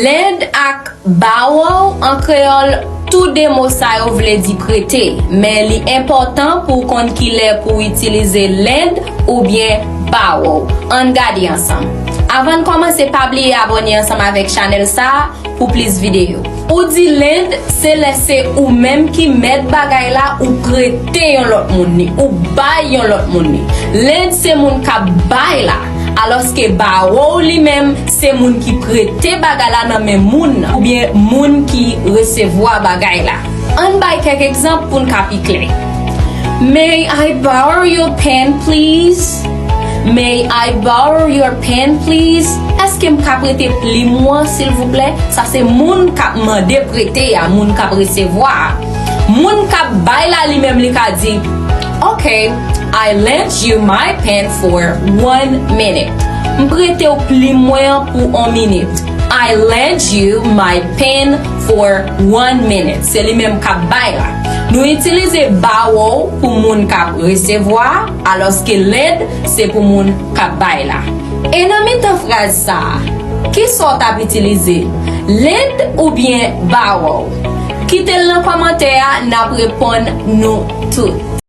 L'aide ak bawo en créole tout des mots ça yo vle di prêter, mais li important pour qu'on qui l'est pour utiliser l'aide ou bien bawo. On regarde ensemble. Avant de commencer, pas oublier abonner ensemble avec channel ça pour plus vidéos. Ou dit l'aide, c'est laisser ou même qui met bagay là ou prêter yon l'autre monde ou bay yon l'autre monde. L'aide c'est moun ka bay là. Alors que bawo lui-même c'est moun qui prêter bagay là nan men moun ou bien moun qui recevoir bagay là. On bay quelques exemples pour nous. May I borrow your pen please? May I borrow your pen please? Est-ce que m'ka prêter pli moi s'il vous plaît? Ça c'est moun ka mande prêter à moun ka recevoir. Moun ka bay la lui-même li ka di, "Okay, I lent you my pen for 1 minute." M'prêter au pli moi pour 1 minute. I lent you my pen for 1 minute. C'est lui-même ka bay la. Nous utilisons bawo pour moun ka recevoir, alors que l'aide c'est pour moun ka bay la. Et dans cette phrase ça, qui sont à utiliser? L'aide ou bien bawo? Quittez le commentaire, n'a répondre nous toutes.